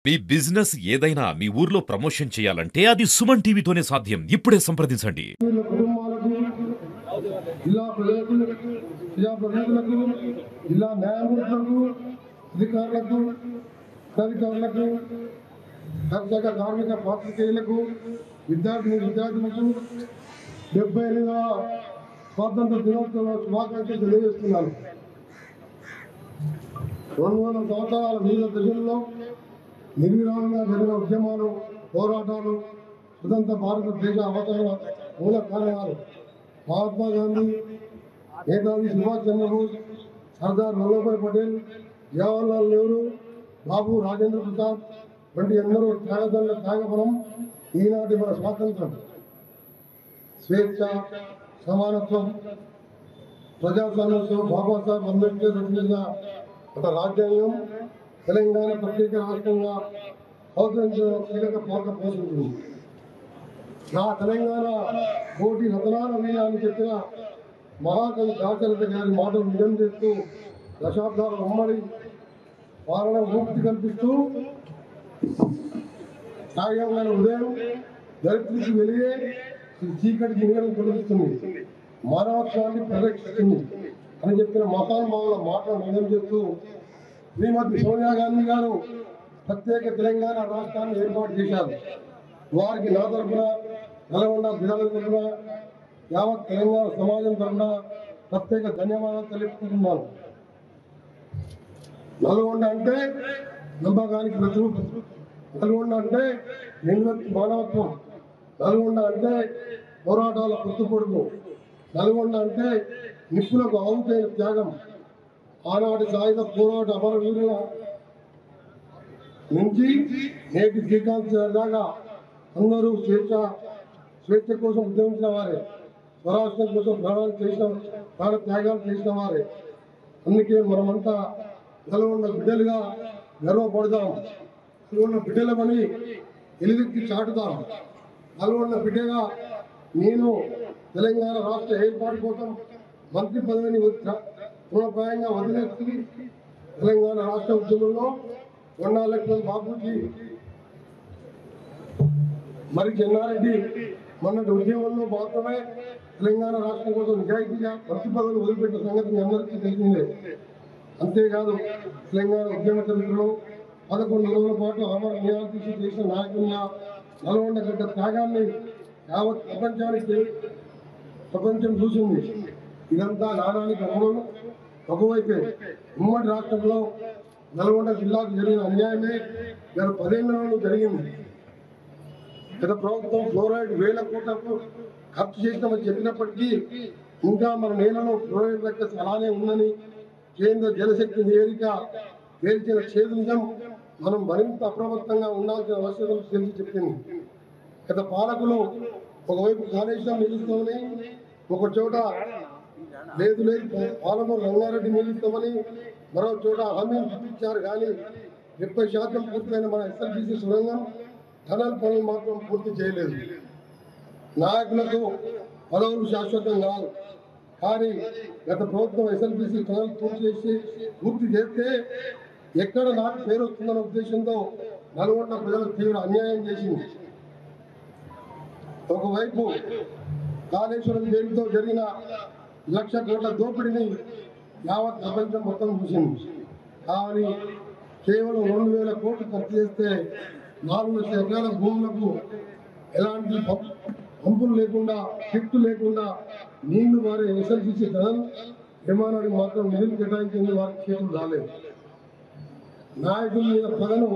మీ business ఏదైనా మీ ఊర్లో promotion చేయాలంటే అది సుమన్ టీవీతోనే సాధ్యం. ఇప్పుడే సంప్రదించండి. జిల్లా ప్రజలకు జిల్లా న్యాయమూర్తులకు అధికారులకు అనధికారులకు కర్షక కార్మిక పాత్రికేయులకు విద్యార్థులకు 78వ స్వాతంత్ర దినోత్సవ శుభాకాంక్షలు తెలియజేస్తున్నాను. 200 సంవత్సరాల వివిధ దశల్లో నిర్విరామంగా జరిగిన ఉద్యమాలు, పోరాటాలు, స్వతంత్ర భారతదేశ అవతరణ మూల కారణాలు మహాత్మా గాంధీ, నేతాజీ సుభాష్ చంద్రబోస్, సర్దార్ వల్లభాయ్ పటేల్, జవహర్లాల్ నెహ్రూ, బాబు రాజేంద్ర ప్రసాద్ వంటి ఎందరో త్యాగదనుల త్యాగఫలం ఈనాటి మన స్వాతంత్రం. స్వేచ్ఛ, సమానత్వం, ప్రజాస్వామ్యంతో బాబాసాహెబ్ అంబేద్కర్ రచించిన ఒక రాజ్యాంగం తెలంగాణ ప్రత్యేక రాష్ట్రంగా అవతరించడం కీలక పాత్ర పోషించింది. నా తెలంగాణ కోటి రతనాల వీణ అని చెప్పిన మహాకవి దాశరథ గారి మాటలు నిజం చేస్తూ దశాబ్దాల ఉమ్మడి పాలన ముక్తి కల్పిస్తూ సాయంకాల ఉదయం దరిద్రికి వెలిగే చీకటికి నీడను తొలగిస్తుంది, మానవత్వాన్ని పరిరక్షిస్తుంది అని చెప్పిన మహానుభావుల మాటలు నిజం చేస్తూ శ్రీమతి సోనియా గాంధీ గారు ప్రత్యేక తెలంగాణ రాష్ట్రాన్ని ఏర్పాటు చేశారు. వారికి నా తరఫున, నల్గొండ జిల్లాల తరఫున, యావత్ తెలంగాణ సమాజం తరఫున ప్రత్యేక ధన్యవాదాలు తెలుపుకుంటున్నాను. నల్గొండ అంటే నమ్మకానికి ప్రతిరూపం, నల్గొండ అంటే నిలువెత్తు మానవత్వం, నల్గొండ అంటే పోరాటాల పుట్టుకొడుకు, నల్గొండ అంటే నిప్పులకు ఆవుతైన త్యాగం. ఆనాటి సాయుధ పోరాట అమరవీరుల నుంచి నేటి శ్రీకాంత్ దాకా అందరూ స్వేచ్ఛ కోసం ఉద్యమించిన వారే, స్వరాష్ట్రం కోసం ప్రాణ త్యాగాలు చేసిన వారే. అందుకే మనమంతా నల్గొండ బిడ్డలుగా గర్వపడదాం, నల్గొండ బిడ్డలమని ఎలుగెత్తి చాటుదాం. నల్గొండ బిడ్డగా నేను తెలంగాణ రాష్ట్ర ఏర్పాటు కోసం మంత్రి పదవిని తృణప్రాయంగా వదిలేసి తెలంగాణ రాష్ట్ర ఉద్యమంలో కొండాలక్ష్మణ్ బాబుజీ, మరి చెన్నారెడ్డి మొన్నటి ఉద్యమంలో మాత్రమే తెలంగాణ రాష్ట్రం కోసం నిజాయితీగా మంత్రి పదవులు వదిలిపెట్టిన సంగతి మీ అందరికీ తెలిసిందే. అంతేకాదు తెలంగాణ ఉద్యమ చరిత్రలో 11 రోజుల పాటు అమర నియాల్సి చేసిన నాయకునిగా నల్గొండ గడ్డ త్యాగాన్ని యావత్ ప్రపంచం చూసింది. ఇదంతా నాణానికి అమలు ఒకవైపే. ఉమ్మడి రాష్ట్రంలో నల్గొండ జిల్లాకు జరిగిన అన్యాయమే గత 10 ఏళ్లలో జరిగింది. గత ప్రభుత్వం ఫ్లోరైడ్ 1000 కోట్లకు ఖర్చు చేసినామని చెప్పినప్పటికీ ఇంకా మన నేలలో ఫ్లోరైడ్ లెక్క అలానే ఉందని కేంద్ర జలశక్తి నివేదిక తేల్చిన చేదు నిజం మనం మరింత అప్రమత్తంగా ఉండాల్సిన అవసరం తెలిసి చెప్పింది. గత పాలకులు ఒకవైపు కాళేశ్వరం నిలుస్తామని, ఒక చోట లేదు పాలమూరు రంగారెడ్డి నిలుస్తామని, మరో చోట హామీలు చూపించారు. కానీ 70% పూర్తయిన మన ఎస్ఎల్బీసీ సొరంగం టనల్ పనులు మాత్రం పూర్తి చేయలేదు. నాయకులకు పదవులు శాశ్వతం కాదు, కానీ గత ప్రభుత్వం ఎస్ఎల్బీసీ టనల్ పూర్తి చేస్తే ఎక్కడ నాకు పేరు వస్తుందన్న ఉద్దేశంతో నల్గొండ ప్రజలకు తీవ్ర అన్యాయం చేసింది. ఒకవైపు కాళేశ్వరం పేరుతో జరిగిన 1,00,000 కోట్ల దోపిడీని యావత్ ప్రపంచం మొత్తం చూసింది. కానీ కేవలం 2,000 కోట్లు ఖర్చు చేస్తే 4 లక్షల ఎకరాల భూములకు ఎలాంటి పంపులు లేకుండా, లిఫ్ట్ లేకుండా నీళ్లు మారే ఎస్ఎల్బీసీ టనల్ నిర్మాణానికి మాత్రం నిధులు కేటాయించింది వారికి చేతులు రాలేదు. నాయకుల మీద పగను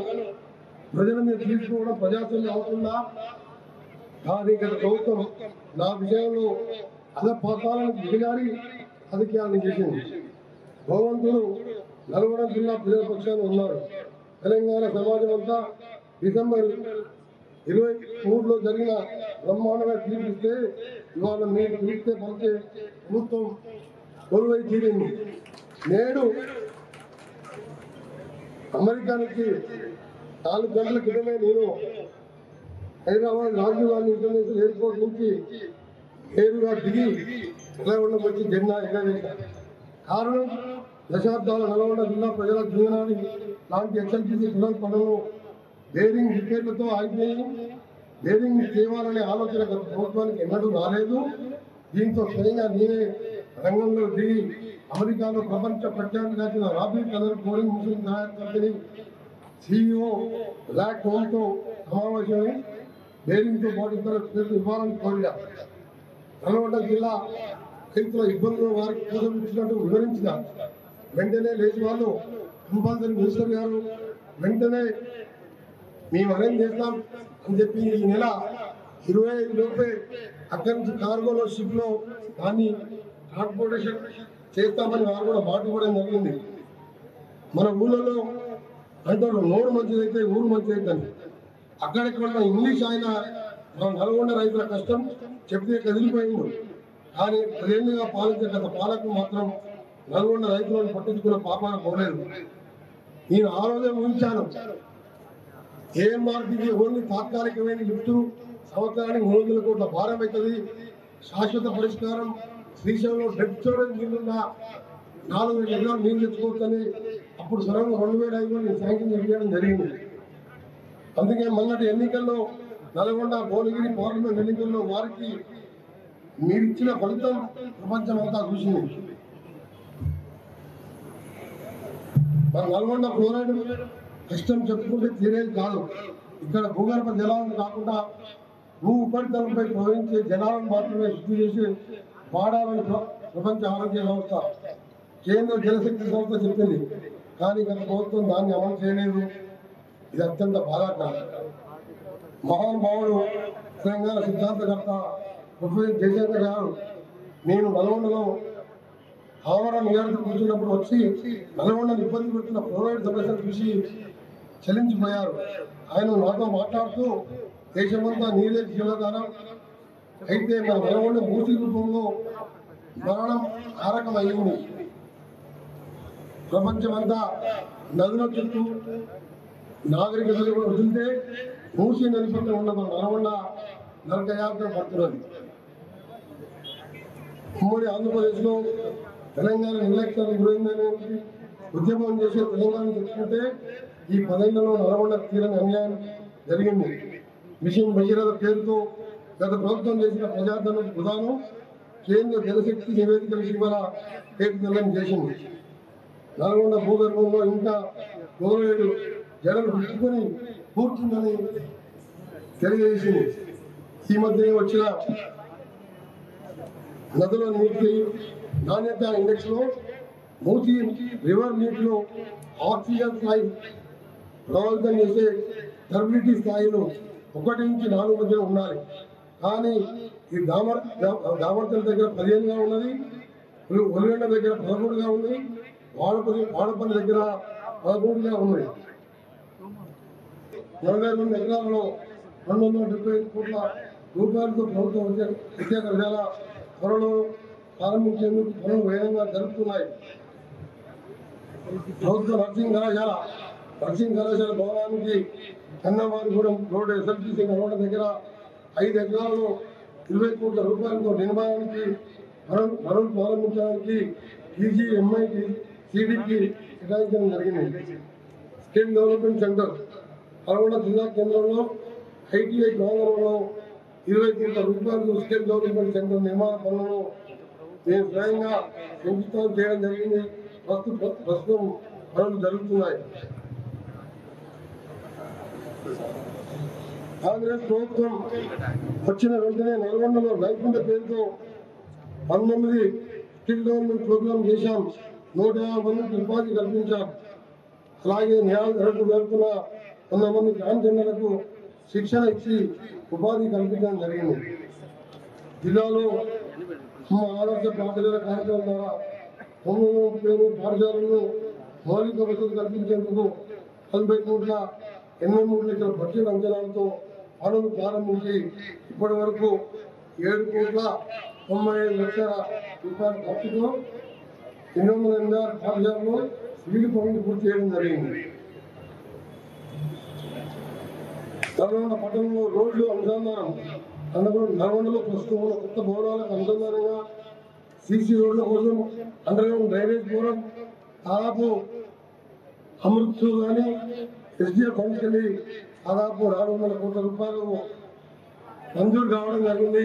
ప్రజల మీద తీసుకోవడం ప్రజాస్వామ్యం అవుతుందా? కానీ గత ప్రభుత్వం నా విషయంలో అధపాతాలను దిగారి అధికారాన్ని చేసింది. భగవంతుడు నల్గొండ జిల్లా ప్రజల పక్షాన్ని ఉన్నారు. తెలంగాణ సమాజం అంతా డిసెంబర్ 23లో జరిగిన బ్రహ్మాండమైన తీర్పిస్తే ఇవాళ మీరు తీర్చే పరిచే ప్రభుత్వం కొలువై తీరింది. నేడు అమెరికా నుంచి 4 గంటల క్రితమే నేను హైదరాబాద్ రాజీవ్ గాంధీ ఇంటర్నేషనల్ ఎయిర్పోర్ట్ నుంచి నేరుగా దిగి నల్గొండ వచ్చి జెండా ఎగరవేశారు. కారణం దశాబ్దాల నల్గొండ జిల్లా ప్రజల జీవనాన్ని లాంటి ఎస్ఎల్బీసీ టనల్ పనులను బేరింగ్ రిపేర్లతో ఆగిపోయి బేరింగ్ తేవాలనే ఆలోచన గత ప్రభుత్వానికి ఎన్నడూ రాలేదు. దీంతో స్వయంగా నేనే రంగంలో దిగి అమెరికాలో ప్రపంచ ప్రఖ్యాతిగాంచిన రాబిన్ కలర్ కోడింగ్ మిషన్ తయారు కంపెనీ CEO బ్లాక్ హోమ్తో సమావేశమై బేరింగ్తో పాటు ఇతర పేర్లు ఇవ్వాలని కోరిన నల్గొండ జిల్లా రైతుల ఇబ్బందులు వారికి కోసం ఇచ్చినట్టు వివరించిన వెంటనే లేచి వాళ్ళు కంపల్సరీ మినిస్టర్ గారు వెంటనే మేము అరేంజ్ చేస్తాం అని చెప్పి ఈ నెల 25 లోపే అక్కడి నుంచి కార్గోలో షిప్లో దాన్ని ట్రాన్స్పోర్టేషన్ చేస్తామని వారు కూడా మాట ఇవ్వడం జరిగింది. మన ఊళ్ళలో అంటారు నోరు మంచిదైతే ఊరు మంచిదైతే అక్కడెక్కడ ఇంగ్లీష్ ఆయన మన నల్గొండ రైతుల కష్టం చెప్తే కదిలిపోయింది. కానీ 10 ఏళ్ళుగా పాలించే గత పాలకు మాత్రం నల్గొండ రైతులను పట్టించుకున్న పాపాన పోలేదు. నేను ఆ రోజే ఊహించాను ఏఎంఆర్టీకి ఓన్లీ తాత్కాలికమైన లిఫ్ట్ సంవత్సరానికి 300 కోట్ల భారం అవుతుంది. శాశ్వత పరిష్కారం శ్రీశైలంలో డెడ్ స్టోరేజ్ నీళ్లున్న 4,000 ఎకరాలు నీళ్లు తెచ్చుకోవచ్చని అప్పుడు సరంగా 2,500 శాంక్షన్ చేయడం జరిగింది. అందుకే మొన్నటి ఎన్నికల్లో నల్గొండ భువనగిరి పార్లమెంట్ ఎన్నికల్లో వారికి మీరిచ్చిన ఫలితం ప్రపంచం అంతా చూసింది. మన నల్గొండ ఫ్లోరైడ్ కష్టం చెప్పుకుంటే తీరేది కాదు. ఇక్కడ భూగర్భ జలాలను కాకుండా భూ ఉపరితలంపై ప్రవహించే జలాలను మాత్రమే శుద్ధి చేసి వాడాలని ప్రపంచ ఆరోగ్య సంస్థ కేంద్ర జలశక్తి సంస్థ చెప్పింది. కానీ గత ప్రభుత్వం దాన్ని అమలు చేయలేదు. ఇది అత్యంత బాధాకరం. మహానుభావుడు తెలంగాణ సిద్ధాంతకర్త ప్రొఫెసర్ జయశంకర్ గారు నేను నల్గొండలో ఆవరణ నియోజకవర్గం కూర్చున్నప్పుడు వచ్చి నల్గొండను ఇబ్బంది పెడుతున్న ఫ్లోరైడ్ సమస్యను చూసి చలించిపోయారు. ఆయన నాతో మాట్లాడుతూ దేశమంతా నీరే జీవధారం అయితే మన నల్గొండ మూసి రూపంలో మరణం కారకం అయ్యింది. ప్రపంచమంతా నదుల చుట్టూ నాగరికతలు వదిలితే మూసి నది పట్ల ఉన్న నల్గొండ నరకయాత్ర పడుతున్నది. ఉమ్మడి ఆంధ్రప్రదేశ్లో తెలంగాణ నిర్లక్ష్యానికి గురైందని ఉద్యమం చేసే తెలంగాణ తెచ్చుకుంటే ఈ 10 ఏళ్లలో నల్గొండ తీరని అన్యాయం జరిగింది. మిషన్ భగీరథ పేరుతో గత ప్రభుత్వం చేసిన ప్రజాధనం వృధాను కేంద్ర జలశక్తి నివేదికల శిబిర పేరుదలం చేసింది. నల్గొండ భూగర్భంలో ఇంకా ఫ్లోరైడ్ జడలు పెట్టుకుని కూర్చుందని తెలియజేసింది. ఈ మధ్య వచ్చిన నదుల నీటి నాణ్యత ఇండెక్స్ లో మూసి రివర్ నీటిలో ఆక్సిజన్ స్థాయి ప్రభావితం చేసే టర్బిడిటీ స్థాయిలు 1 నుంచి 4 మధ్య ఉండాలి. కానీ ఈ దామర్తల దగ్గర 15గా ఉన్నది, ఒలిగొండ దగ్గర 13గా ఉంది, వాడపల్లి దగ్గర 13గా ఉన్నది. 42 ఎకరాలలో 275 కోట్ల రూపాయలతో ప్రభుత్వం ప్రత్యేక విధాల త్వరలో ప్రారంభించేందుకు పనులు వేగంగా జరుగుతున్నాయి. ప్రభుత్వ నర్సింగ్ కళాశాల భవనానికి కన్నవారిగూడెం రోడ్ ఎస్ఎల్టీసీ నల్గొండ దగ్గర 5 ఎకరాలలో 20 కోట్ల రూపాయలతో నిర్మాణానికి పనులు ప్రారంభించడానికి ఈజీ ఎంఐకి సిడికి కేటాయించడం జరిగింది. స్కిల్ డెవలప్మెంట్ సెంటర్ నల్గొండ జిల్లా కేంద్రంలో ఐటీఐ ప్రాంగణంలో 20 కోట్ల రూపాయలతో స్కిల్ డెవలప్మెంట్ సెంటర్ నిర్మాణ పనులను నేను స్వయంగా శంకుస్థాపన చేయడం జరిగింది. ప్రస్తుతం పనులు జరుగుతున్నాయి. కాంగ్రెస్ ప్రభుత్వం వచ్చిన వెంటనే నల్గొండలో నైపుణ్య పేరుతో 19 స్కిల్ డెవలప్మెంట్ ప్రోగ్రాం చేశాం. 150 మందికి ఉపాధి కల్పించాం. అలాగే న్యాయ ధరకు వెళ్తున్న 100 మంది ట్రాన్స్జెండర్లకు శిక్షణ ఇచ్చి ఉపాధి కల్పించడం జరిగింది. జిల్లాలో ఆదర్శ పాఠశాల కార్యక్రమం ద్వారా 930 పాఠశాలలను మౌలిక వసతులు కల్పించేందుకు 40 కోట్ల 83 లక్షల బడ్జెట్ అంచనాలతో పనులు ప్రారంభించి ఇప్పటి వరకు 7 కోట్ల 95 లక్షల రూపాయల ఖర్చుతో 886 పాఠశాలలో వీలు పనులు పూర్తి చేయడం జరిగింది. నల్గొండ పట్టణంలో రోడ్లు అనుసంధానం నల్గొండలో ప్రస్తుతం ఉన్న కొత్త భవనాలకు అనుసంధానంగా సీసీ రోడ్ల కోసం అండర్గ్రౌండ్ డ్రైనేజ్ దూరం దాదాపు అమృత్సర్ కానీ ఎస్డిఎఫ్ ఫండ్స్ వెళ్ళి దాదాపు 400 కోట్ల రూపాయలు మంజూరు కావడం జరిగింది.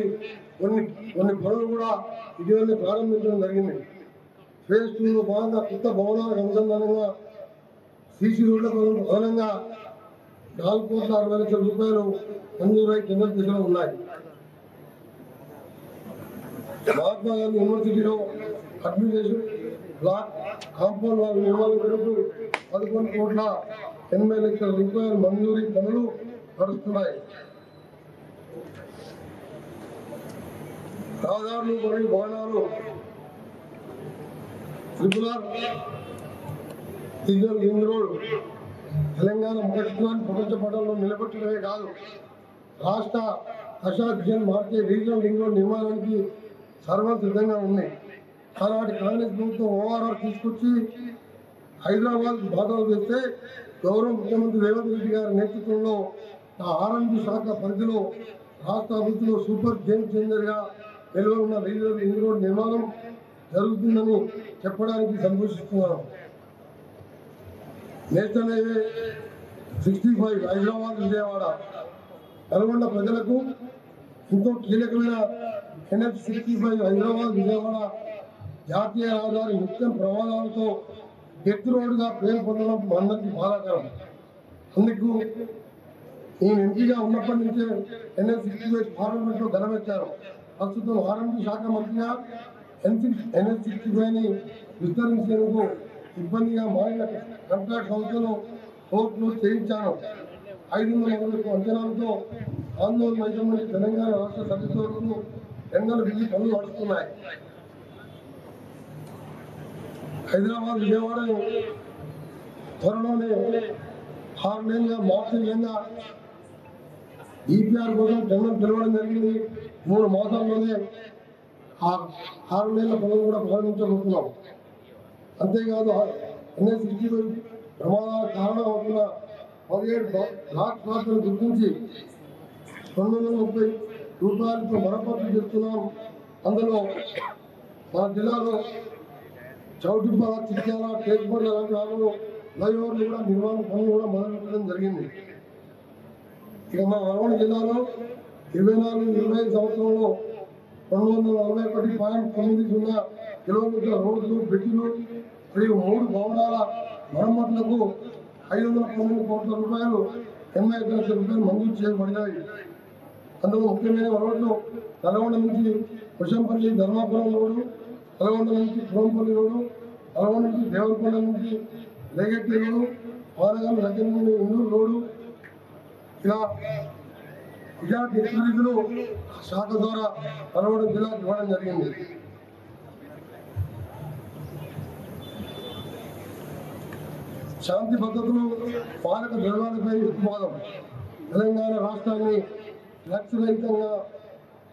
కొన్ని పనులు కూడా ఇటీవలే ప్రారంభించడం జరిగింది. ఫేజ్ 2లో భాగంగా కొత్త భవనాలకు అనుసంధానంగా సీసీ రోడ్ల పనులు ప్రధానంగా 4,60,00,000 రూపాయలు మంజూరై టెండర్ దశలో ఉన్నాయి. మహాత్మా గాంధీ యూనివర్సిటీలో అడ్మినిస్ట్రేషన్ బ్లాక్ కాంపౌండ్ వాల్ నిర్మాణం కొరకు 11,80,00,000 రూపాయల మంజూరీ పనులు నడుస్తున్నాయి. రహదారులు మరియు భవనాలు త్రిపురార్ రీజనల్ రింగ్ రోడ్ తెలంగాణ ముఖ్యత్వాన్ని ప్రపంచ పటంలో నిలబెట్టడమే కాదు, రాష్ట్ర దశాబ్దం మార్చే రీజనల్ రింగ్ రోడ్ నిర్మాణానికి సర్వం సిద్ధంగా ఉంది. ఆనాటి కాంగ్రెస్ ప్రభుత్వం ఓఆర్ఆర్ తీసుకొచ్చి హైదరాబాద్ బాధలు చేస్తే గౌరవ ముఖ్యమంత్రి రేవంత్ రెడ్డి గారి నేతృత్వంలో ఆర్ఎండ్బి శాఖ పరిధిలో రాష్ట్ర అభివృద్ధిలో సూపర్ గేమ్ చేంజర్గా నిల్వ ఉన్న రీజనల్ రింగ్ రోడ్ నిర్మాణం జరుగుతుందని చెప్పడానికి సంతోషిస్తున్నాను. నేషనల్ హైవే 65 హైదరాబాద్ విజయవాడ నల్గొండ ప్రజలకు ఎంతో కీలకమైన NH 65 హైదరాబాద్ విజయవాడ జాతీయ రహదారి నిత్యం ప్రమాదాలతో డెత్ రోడ్డుగా పేరు పొందడం అందరికీ బాధాకరం. అందుకు నేను ఎంపీగా ఉన్నప్పటి నుంచే NH 65 పార్లమెంట్లో గలమెత్తారు. ప్రస్తుతం ఆర్ఎండ్బి శాఖ మంత్రిగా NH 65ని విస్తరించేందుకు ఇబ్బందిగా మారిన కాంట్రాక్ట్ సంస్థను కోర్టును చేయించాను. 500 అంచనాలతో ఆందోళన మైదానం తెలంగాణ రాష్ట్ర సర్వీసు వరకు టెండర్లు బిల్లి పనులు నడుస్తున్నాయి. హైదరాబాద్ విజయవాడ త్వరలోనే 6 నెలలుగా మార్చి నెలగా ఈపీఆర్ కోసం టెండర్ పిలవడం జరిగింది. 3 మాసాల్లోనే 6 నెలల పనులు కూడా ప్రారంభించబోతున్నాం. అంతేకాదు NH 65 ప్రమాదాల కారణం అవుతున్న 17 బ్లాక్ ప్లాట్లను గుర్తించి 230 రూపాయలతో మరమ్మతులు చేస్తున్నాం. అందులో మన జిల్లాలో చౌటుప్పల, చిట్యాల, టేక్బండ్ల లాంటి గ్రామంలో ఫ్లైఓవర్లు కూడా నిర్మాణ పనులు కూడా మొదలుపెట్టడం జరిగింది. ఇక మా నల్గొండ జిల్లాలో 24-25 సంవత్సరంలో 241.90 కిలోమీటర్ల రోడ్లు, బ్రిడ్జిలు మరియు 3 భవనాల మరమ్మతులకు 512 కోట్ల రూపాయలు 85 లక్షల రూపాయలు మంజూరు చేయబడినాయి. అందులో ముఖ్యమైన రోడ్లు నల్గొండ నుంచి కుషంపల్లి ధర్మాపురం రోడ్డు, నల్గొండ నుంచి పురంపల్లి రోడ్డు, నల్గొండ నుంచి దేవరకొండ నుంచి రేగెట్టి రోడ్డు, వారగాం దగ్గర నుండి ఇందూరు రోడ్డు, ఇలా ఇలాంటి నిధులు శాఖ ద్వారా నల్గొండ జిల్లాకు ఇవ్వడం జరిగింది. శాంతి భద్రతలు, పాలక ద్రవ్యాలపై ఉత్పాదం తెలంగాణ రాష్ట్రాన్ని లక్ష్యరహితంగా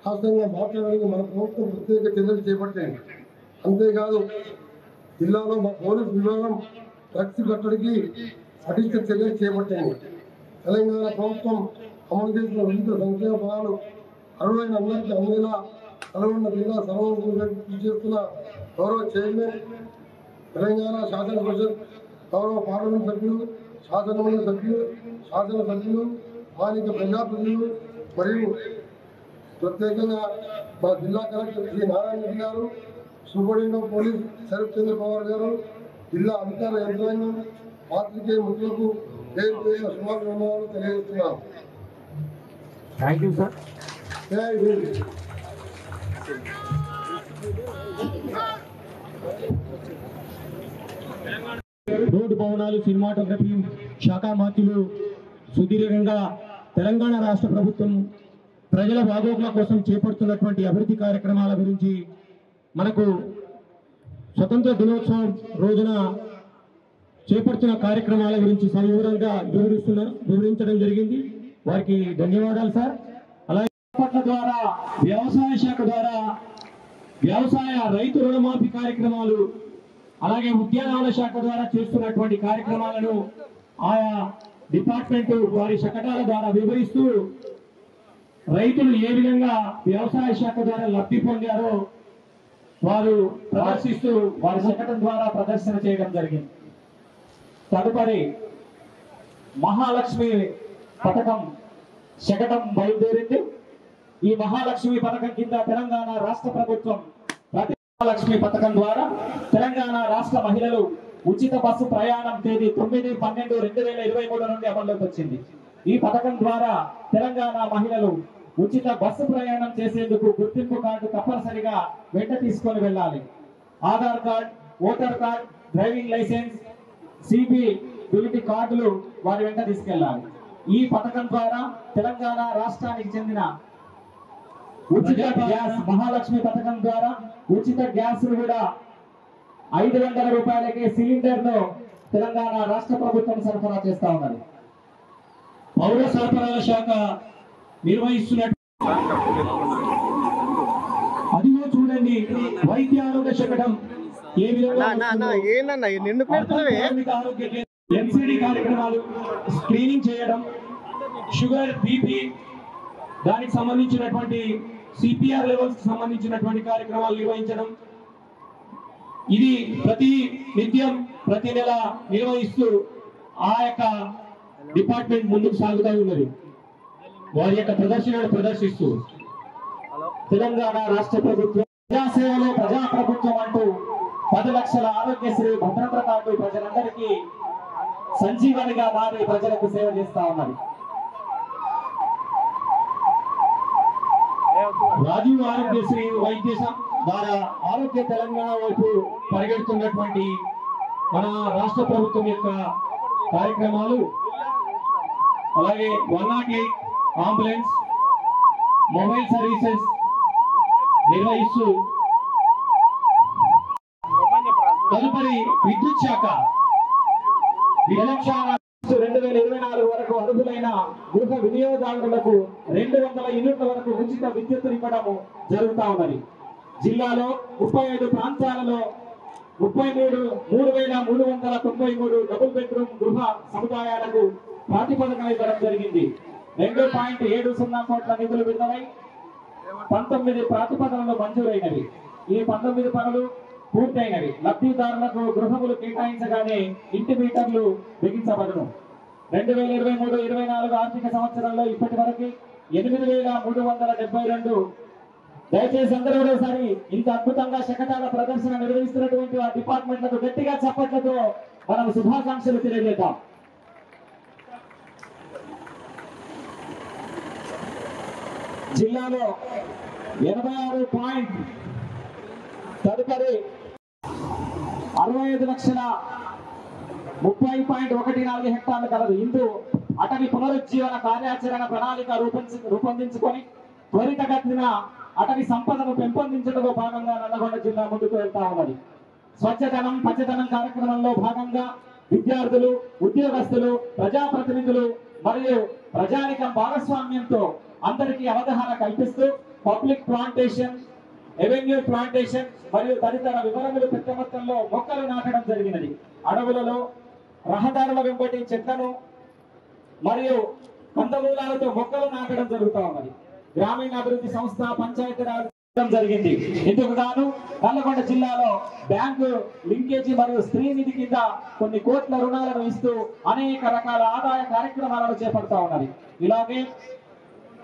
రాష్ట్రంగా మార్చడానికి మన ప్రభుత్వం ప్రత్యేక చర్యలు చేపట్టింది. అంతేకాదు జిల్లాలో మా పోలీస్ విభాగం డ్రగ్స్ కట్టడికి పటిష్ట చర్యలు చేపట్టింది. తెలంగాణ ప్రభుత్వం అమలు చేసిన వివిధ సంక్షేమ ఫలాలు అర్హులైన అందరికీ అందేలా నల్గొండ జిల్లా సర్వోపరి కృషి చేస్తున్న గౌరవ చైర్మన్, తెలంగాణ శాసన పరిషత్ గౌరవ పార్లమెంట్ సభ్యులు, శాసనమండలి సభ్యులు, శాసనసభ్యులు, స్థానిక ప్రజాప్రతినిధులు మరియు ప్రత్యేకంగా మా జిల్లా కలెక్టర్ శ్రీ నారాయణ రెడ్డి గారు, సూపరింటెండెంట్ ఆఫ్ పోలీస్ శరత్ చంద్ర పవార్ గారు, జిల్లా అధికార యంత్రాంగం, పాత్రికేయ మిత్రులకు పేరు పేరున శుభాభివందనాలు తెలియజేస్తున్నాను. Thank you sir. జై హింద్. రోడ్డు భవనాలు, సినిమాటోగ్రఫీ శాఖ మంత్రులు సుదీర్ఘంగా తెలంగాణ రాష్ట్ర ప్రభుత్వం ప్రజల బాగోగుల కోసం చేపడుతున్నటువంటి అభివృద్ధి కార్యక్రమాల గురించి మనకు స్వతంత్ర దినోత్సవం రోజున చేపడుతున్న కార్యక్రమాల గురించి సవివరంగా వివరించడం జరిగింది. వారికి ధన్యవాదాలు సార్. అలాగే ద్వారా వ్యవసాయ శాఖ ద్వారా వ్యవసాయ రైతు రుణమాఫీ కార్యక్రమాలు, అలాగే ఉద్యానవన శాఖ ద్వారా చేస్తున్నటువంటి కార్యక్రమాలను ఆయా డిపార్ట్మెంట్ వారి శకటాల ద్వారా వివరిస్తూ రైతులు ఏ విధంగా వ్యవసాయ శాఖ ద్వారా లబ్ధి పొందారో వారు ప్రదర్శిస్తూ వారి శకటం ద్వారా ప్రదర్శన చేయడం జరిగింది. తదుపరి మహాలక్ష్మి పథకం శకటం బయలుదేరింది. ఈ మహాలక్ష్మి పథకం కింద తెలంగాణ రాష్ట్ర ప్రభుత్వం ప్రతి మహాలక్ష్మి పథకం ద్వారా తెలంగాణ రాష్ట్ర మహిళలు ఉచిత బస్సు ప్రయాణం తేదీ 9/12/2023 నుండి అమల్లోకి వచ్చింది. ఈ పథకం ద్వారా తెలంగాణ మహిళలు ఉచిత బస్సు ప్రయాణం చేసేందుకు గుర్తింపు కార్డు తప్పనిసరిగా వెంట తీసుకొని వెళ్ళాలి. Aadhaar card, voter card, driving licence, సిబి బిలిటీ కార్డులు వారి వెంట తీసుకెళ్లాలి. ఈ పథకం ద్వారా తెలంగాణ రాష్ట్రానికి చెందిన ఉచిత గ్యాస్ మహాలక్ష్మి పథకం ద్వారా ఉచిత గ్యాస్ కూడా 500 రూపాయలకే సిలిండర్ ను తెలంగాణ రాష్ట్ర ప్రభుత్వం సరఫరా చేస్తా ఉన్నది. పౌర సరఫరాల శాఖ నిర్వహిస్తున్నట్టు అదిగో చూడండి, వైద్య ఆరోగ్య శకటం ఏ విధంగా ఎంసీడీ కార్యక్రమాలు, స్క్రీనింగ్ చేయడం, షుగర్, బీపీ దానికి సంబంధించినటువంటి సిపిఆర్ లెవెల్స్ సంబంధించినటువంటి కార్యక్రమాలు నిర్వహించడం, ఇది ప్రతి నిత్యం ప్రతి నెల నిర్వహిస్తూ ఆ యొక్క డిపార్ట్మెంట్ ముందుకు సాగుతూ ఉన్నది. వారి యొక్క ప్రదర్శనను ప్రదర్శిస్తూ తెలంగాణ రాష్ట్ర ప్రభుత్వం ప్రజాసేవలో ప్రజాప్రభుత్వం అంటూ 10 లక్షల ఆరోగ్యశ్రీ భద్రత కార్డు ప్రజలందరికీ సంజీవనిగా మారి ప్రజలకు సేవ చేస్తా ఉన్నది. రాజీవ్ ఆరోగ్యశ్రీ వైద్య ద్వారా ఆరోగ్య తెలంగాణ వైపు పరిగెడుతున్నటువంటి మన రాష్ట్ర ప్రభుత్వం యొక్క కార్యక్రమాలు, అలాగే 108 అంబులెన్స్ మొబైల్ సర్వీసెస్ నిర్వహిస్తూ తదుపరి విద్యుత్ శాఖ 2024 వరకు అర్హులైన గృహ వినియోగదారులకు 200 యూనిట్ల వరకు ఉచిత విద్యుత్ ఇవ్వడం జరుగుతా ఉన్నది. జిల్లాలో 35 ప్రాంతాలలో 33,393 డబుల్ బెడ్రూమ్ గృహ సముదాయాలకు ప్రాతిపదికన ఇవ్వడం జరిగింది. 2.70 కోట్ల నిధులు విడుదలై 19 ప్రాతిపదనలు మంజూరైనవి. ఈ 19 పనులు పూర్తయినవి. లబ్ధిదారులకు గృహములు కేటాయించగానే ఇంటి మీటర్లు బిగించబడును. 2023-24 ఆర్థిక సంవత్సరంలో ఇప్పటి వరకు 8,372. దయచేసి అందరూ ఒకసారి ఇంత అద్భుతంగా శకటాల ప్రదర్శన నిర్వహిస్తున్నటువంటి ఆ డిపార్ట్మెంట్లకు గట్టిగా చప్పట్లతో మనం శుభాకాంక్షలు తెలియజేద్దాం. జిల్లాలో 86 తదుపరి 65,30,30.14 హెక్టార్లు కలదు. ఇందు అటవీ పునరుజ్జీవన కార్యాచరణ ప్రణాళిక రూపొందించుకొని త్వరితగతిన అటవీ సంపదను పెంపొందించడంలో భాగంగా నల్లగొండ జిల్లా ముందుకు వెళ్తా ఉన్నది. స్వచ్ఛతనం పచ్చదనం కార్యక్రమంలో భాగంగా విద్యార్థులు, ఉద్యోగస్తులు, ప్రజాప్రతినిధులు మరియు ప్రజానికం భాగస్వామ్యంతో అందరికీ అవగాహన కల్పిస్తూ పబ్లిక్ ప్లాంటేషన్, ఎవెన్యూ ప్లాంటేషన్ మరియు తదితర వివరములు పెద్ద మొత్తంలో మొక్కలు నాటడం జరిగినది. అడవులలో రహదారుల వెంబడి చెట్లను మరియు కందమూలాలతో మొక్కలు నాటడం జరుగుతూ ఉన్నది. గ్రామీణాభివృద్ధి సంస్థ, పంచాయతీరాజ్ జరిగింది. ఇందుకు గాను నల్లగొండ జిల్లాలో బ్యాంకు లింకేజీ మరియు స్త్రీ నిధి కింద కొన్ని కోట్ల రుణాలను ఇస్తూ అనేక రకాల ఆదాయ కార్యక్రమాలను చేపడతా ఉన్నది. ఇలాగే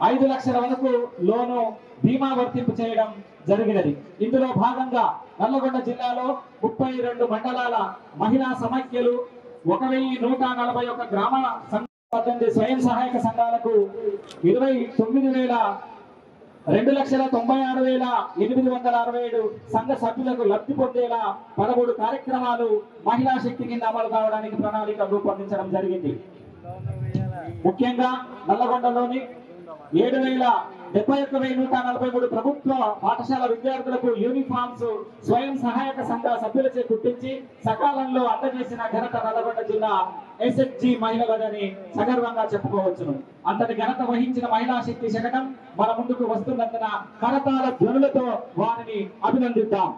5 లక్షల వరకు లోను బీమా వర్తింపు చేయడం జరిగినది. ఇందులో భాగంగా నల్లగొండ జిల్లాలో 32 మండలాల మహిళా సమైక్యలు, 1,141 గ్రామ 18 స్వయం సహాయక సంఘాలకు 2,96,867 సంఘ సభ్యులకు లబ్ధి పొందేలా 13 కార్యక్రమాలు మహిళా శక్తి కింద అమలు కావడానికి ప్రణాళిక రూపొందించడం జరిగింది. ముఖ్యంగా నల్లగొండలోని 7,71,143 ప్రభుత్వ పాఠశాల విద్యార్థులకు యూనిఫామ్స్ స్వయం సహాయక సంఘ సభ్యులచే కుట్టించి సకాలంలో అందజేసిన ఘనత నల్లగొండ జిల్లా ఎస్హెచ్జి మహిళలదని సగర్వంగా చెప్పుకోవచ్చును. అంతటి ఘనత వహించిన మహిళా శక్తి శకటం మన ముందుకు వస్తున్నందున కరతాళ ధ్వనులతో వారిని అభినందిద్దాం.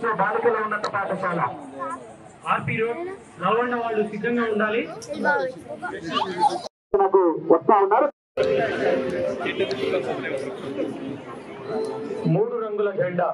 ప్రభుత్వ బాలికల ఉన్నత పాఠశాల ఆర్పీ రోడ్ నల్గొండ వాళ్ళు సిద్ధంగా ఉండాలి. నాకు వస్తా ఉన్నారు. 3 రంగుల జెండా